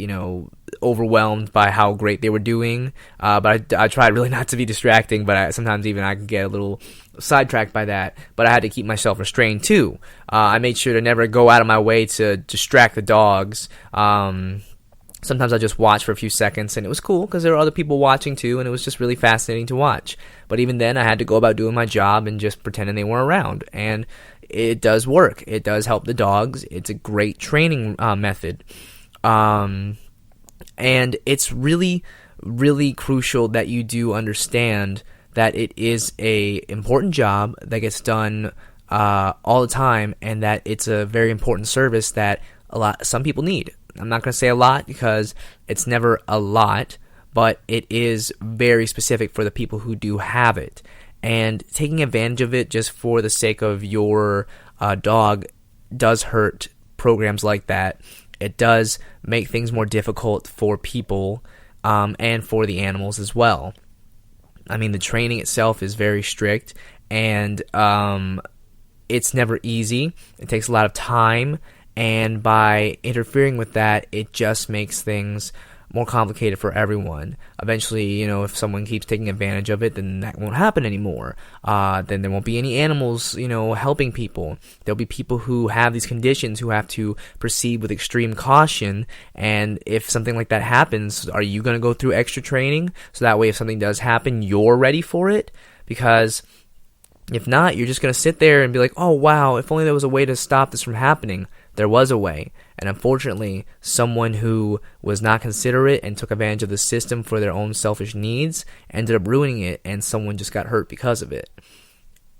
overwhelmed by how great they were doing. But I tried really not to be distracting, but sometimes even I can get a little sidetracked by that. But I had to keep myself restrained too. I made sure to never go out of my way to distract the dogs. Sometimes I just watched for a few seconds, and it was cool because there were other people watching too, and it was just really fascinating to watch. But even then, I had to go about doing my job and just pretending they weren't around. And it does work. It does help the dogs. It's a great training method. And it's really, really crucial that you do understand that it is a important job that gets done all the time, and that it's a very important service that some people need. I'm not going to say a lot because it's never a lot, but it is very specific for the people who do have it. And taking advantage of it just for the sake of your dog does hurt programs like that. It does make things more difficult for people and for the animals as well. I mean, the training itself is very strict, and it's never easy. It takes a lot of time. And by interfering with that, it just makes things more complicated for everyone. Eventually, if someone keeps taking advantage of it, then that won't happen anymore. Then there won't be any animals, helping people. There'll be people who have these conditions who have to proceed with extreme caution. And if something like that happens, are you going to go through extra training? So that way, if something does happen, you're ready for it? Because if not, you're just going to sit there and be like, oh, wow, if only there was a way to stop this from happening. There was a way, and unfortunately, someone who was not considerate and took advantage of the system for their own selfish needs ended up ruining it, and someone just got hurt because of it.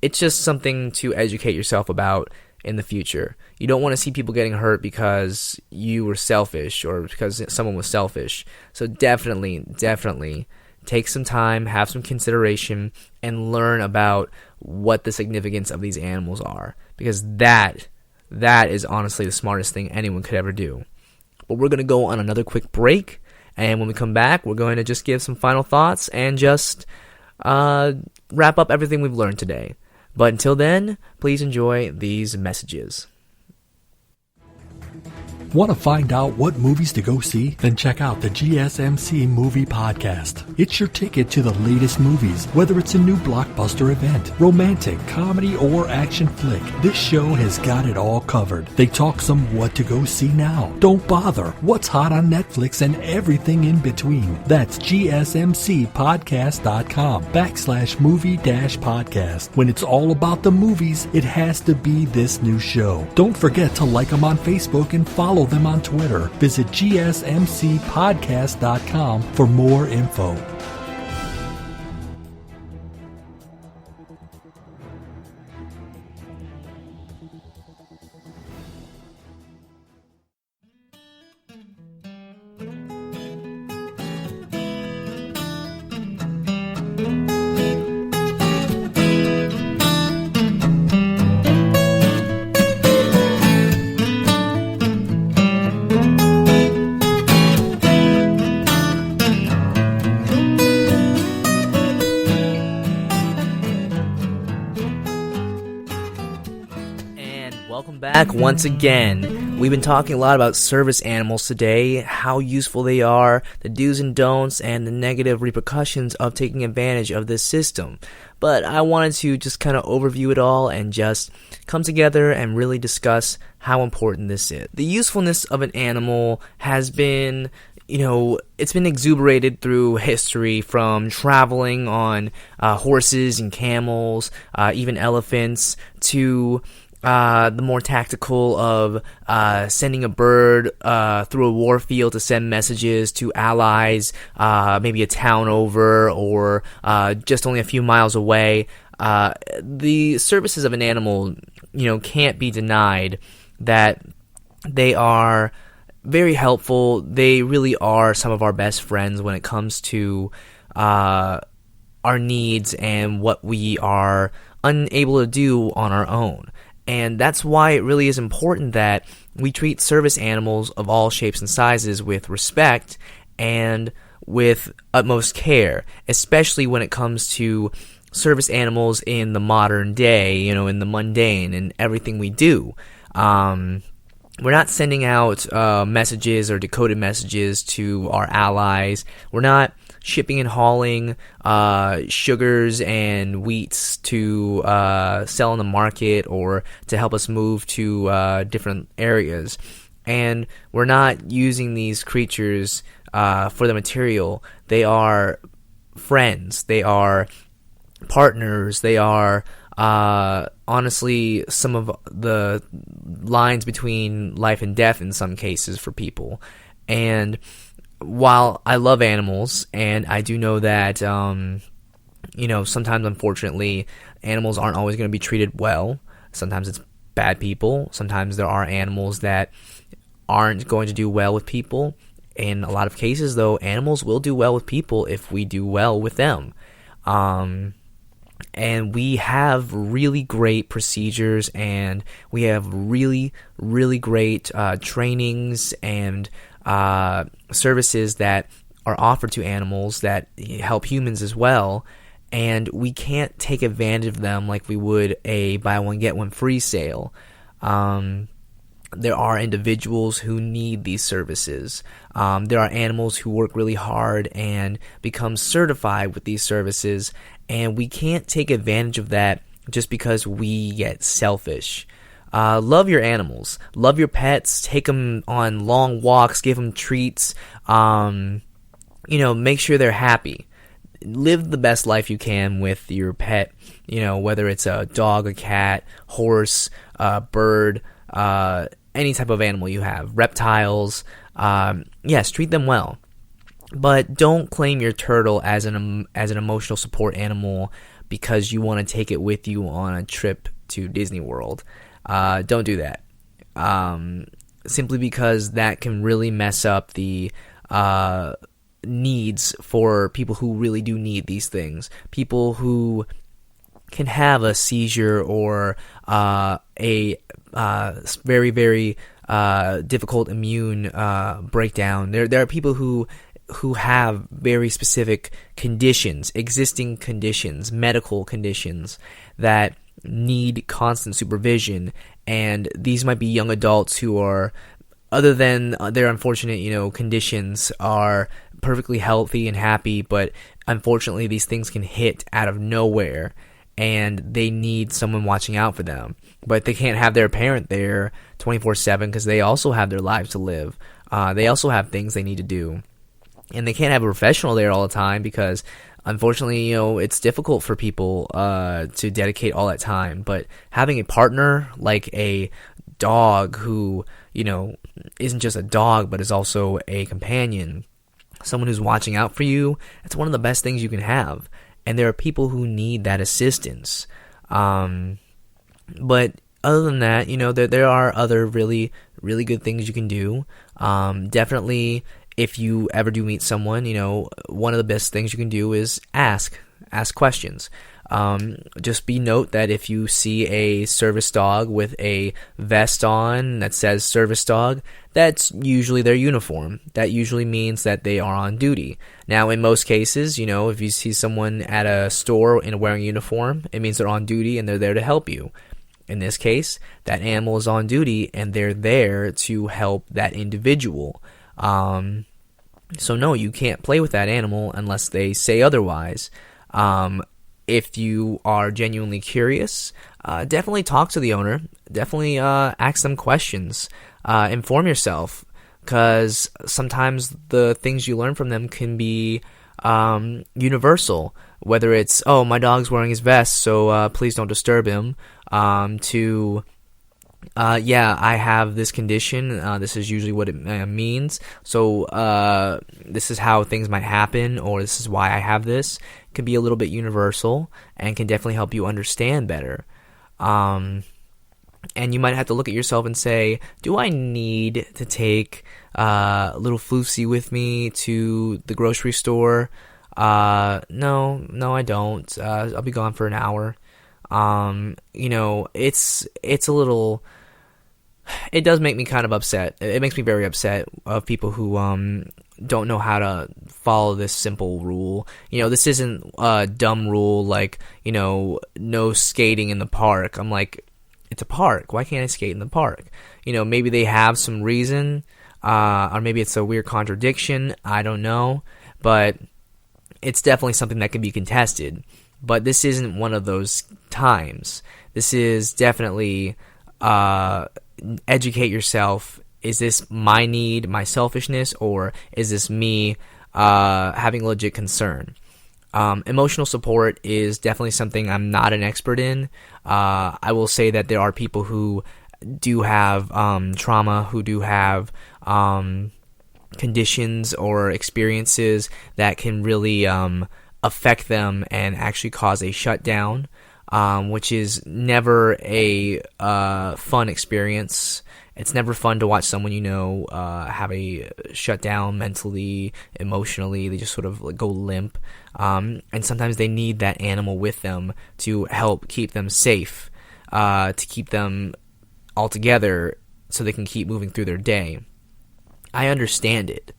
It's just something to educate yourself about in the future. You don't want to see people getting hurt because you were selfish or because someone was selfish. So definitely take some time, have some consideration, and learn about what the significance of these animals are, because that is honestly the smartest thing anyone could ever do. But we're going to go on another quick break, and when we come back, we're going to just give some final thoughts and just wrap up everything we've learned today. But until then, please enjoy these messages. Want to find out what movies to go see? Then check out the GSMC Movie Podcast. It's your ticket to the latest movies, whether it's a new blockbuster event, romantic, comedy, or action flick. This show has got it all covered. They talk some what to go see now. Don't bother. What's hot on Netflix and everything in between. That's GSMCpodcast.com/movie-podcast. When it's all about the movies, it has to be this new show. Don't forget to like them on Facebook and follow them on Twitter. Visit GSMCpodcast.com for more info. back once again. We've been talking a lot about service animals today, how useful they are, the do's and don'ts, and the negative repercussions of taking advantage of this system. But I wanted to just kind of overview it all and just come together and really discuss how important this is. The usefulness of an animal has been, it's been exuberated through history, from traveling on horses and camels, even elephants, to the more tactical of sending a bird through a war field to send messages to allies, maybe a town over or just only a few miles away. The services of an animal, can't be denied that they are very helpful. They really are some of our best friends when it comes to our needs and what we are unable to do on our own. And that's why it really is important that we treat service animals of all shapes and sizes with respect and with utmost care, especially when it comes to service animals in the modern day, in the mundane and everything we do. We're not sending out messages or decoded messages to our allies. We're not shipping and hauling sugars and wheats to sell in the market or to help us move to different areas. And we're not using these creatures for the material. They are friends. They are partners. They are honestly some of the lines between life and death in some cases for people. And while I love animals, and I do know that, sometimes unfortunately animals aren't always going to be treated well. Sometimes it's bad people. Sometimes there are animals that aren't going to do well with people. In a lot of cases, though, animals will do well with people if we do well with them. And we have really great procedures, and we have really, really great trainings and services that are offered to animals that help humans as well. And we can't take advantage of them like we would a buy one get one free sale. There are individuals who need these services. There are animals who work really hard and become certified with these services, and we can't take advantage of that just because we get selfish. Love your animals. Love your pets. Take them on long walks. Give them treats. Make sure they're happy. Live the best life you can with your pet, whether it's a dog, a cat, horse, bird, any type of animal you have, reptiles. Yes, treat them well. But don't claim your turtle as an emotional support animal because you want to take it with you on a trip to Disney World. Don't do that. Simply because that can really mess up the needs for people who really do need these things. People who can have a seizure or a very, very difficult immune breakdown. There are people who have very specific conditions, existing conditions, medical conditions that need constant supervision, and these might be young adults who are, other than their unfortunate, conditions, are perfectly healthy and happy, but unfortunately these things can hit out of nowhere, and they need someone watching out for them. But they can't have their parent there 24/7 because they also have their lives to live. They also have things they need to do. And they can't have a professional there all the time because, unfortunately, it's difficult for people to dedicate all that time. But having a partner like a dog who, isn't just a dog but is also a companion, someone who's watching out for you, that's one of the best things you can have. And there are people who need that assistance. But other than that, there are other really, really good things you can do. Definitely, if you ever do meet someone, one of the best things you can do is ask questions. Just note that if you see a service dog with a vest on that says service dog, that's usually their uniform. That usually means that they are on duty. Now, in most cases, if you see someone at a store in wearing a uniform, it means they're on duty and they're there to help you. In this case, that animal is on duty and they're there to help that individual. So no, you can't play with that animal unless they say otherwise. If you are genuinely curious, definitely talk to the owner. Definitely ask them questions. Inform yourself, because sometimes the things you learn from them can be universal. Whether it's, oh, my dog's wearing his vest, so please don't disturb him, to yeah, I have this condition, this is usually what it means, so this is how things might happen, or this is why I have this. It can be a little bit universal and can definitely help you understand better. And you might have to look at yourself and say, do I need to take little Floofsy with me to the grocery store? No, I don't. I'll be gone for an hour. It's a little, it does make me kind of upset. It makes me very upset of people who, don't know how to follow this simple rule. This isn't a dumb rule like, no skating in the park. I'm like, it's a park. Why can't I skate in the park? Maybe they have some reason, or maybe it's a weird contradiction. I don't know, but it's definitely something that can be contested. But this isn't one of those times. This is definitely educate yourself. Is this my need, my selfishness, or is this me having legit concern? Emotional support is definitely something I'm not an expert in. I will say that there are people who do have trauma, who do have conditions or experiences that can really affect them and actually cause a shutdown, which is never a fun experience. It's never fun to watch someone have a shutdown mentally, emotionally. They just sort of go limp. And sometimes they need that animal with them to help keep them safe, to keep them all together so they can keep moving through their day. I understand it.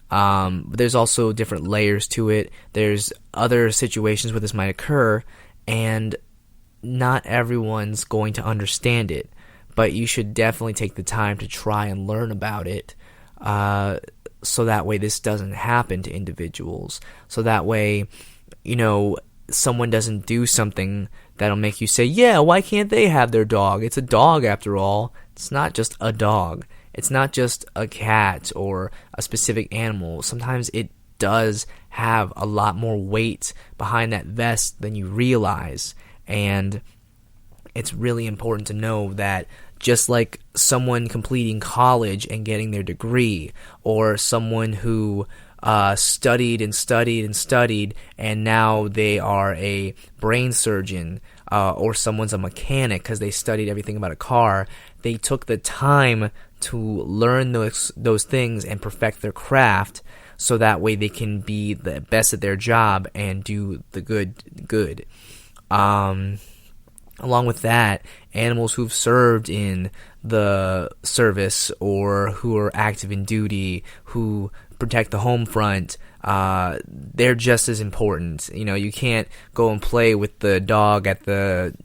But there's also different layers to it. There's other situations where this might occur, and not everyone's going to understand it. But you should definitely take the time to try and learn about it, so that way this doesn't happen to individuals. So that way, someone doesn't do something that'll make you say, yeah, why can't they have their dog? It's a dog after all. It's not just a dog. It's not just a cat or a specific animal. Sometimes it does have a lot more weight behind that vest than you realize. And it's really important to know that just like someone completing college and getting their degree, or someone who studied and studied and studied and now they are a brain surgeon, or someone's a mechanic because they studied everything about a car, they took the time to learn those things and perfect their craft, so that way they can be the best at their job and do the good. Along with that, animals who've served in the service or who are active in duty, who protect the home front, they're just as important. You can't go and play with the dog at the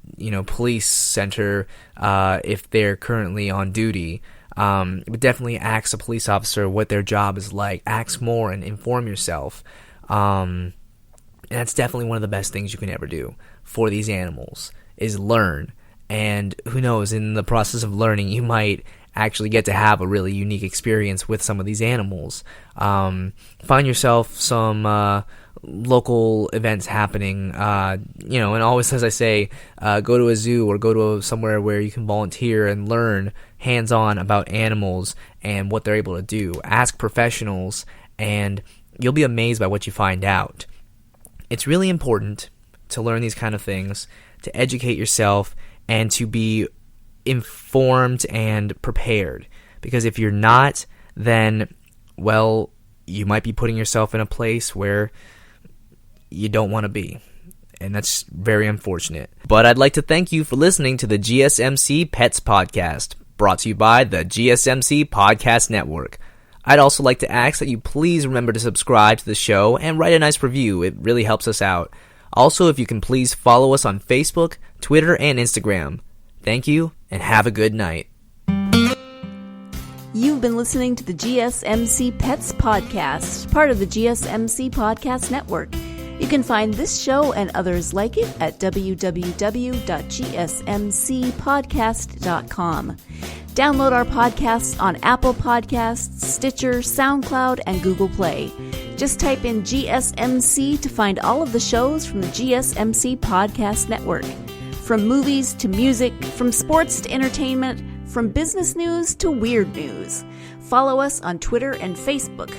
police center if they're currently on duty. But definitely ask a police officer what their job is like. Ask more and inform yourself. And that's definitely one of the best things you can ever do for these animals, is learn. And who knows, in the process of learning, you might actually get to have a really unique experience with some of these animals. Find yourself some local events happening, and always, as I say, go to a zoo or go to somewhere where you can volunteer and learn hands-on about animals and what they're able to do. Ask professionals, and you'll be amazed by what you find out. It's really important to learn these kind of things, to educate yourself, and to be informed and prepared. Because if you're not, then, well, you might be putting yourself in a place where you don't want to be. And that's very unfortunate. But I'd like to thank you for listening to the GSMC Pets Podcast, brought to you by the GSMC Podcast Network. I'd also like to ask that you please remember to subscribe to the show and write a nice review. It really helps us out. Also, if you can please follow us on Facebook, Twitter, and Instagram. Thank you, and have a good night. You've been listening to the GSMC Pets Podcast, part of the GSMC Podcast Network. You can find this show and others like it at www.gsmcpodcast.com. Download our podcasts on Apple Podcasts, Stitcher, SoundCloud, and Google Play. Just type in GSMC to find all of the shows from the GSMC Podcast Network. From movies to music, from sports to entertainment, from business news to weird news. Follow us on Twitter and Facebook.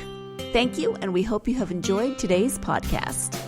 Thank you, and we hope you have enjoyed today's podcast.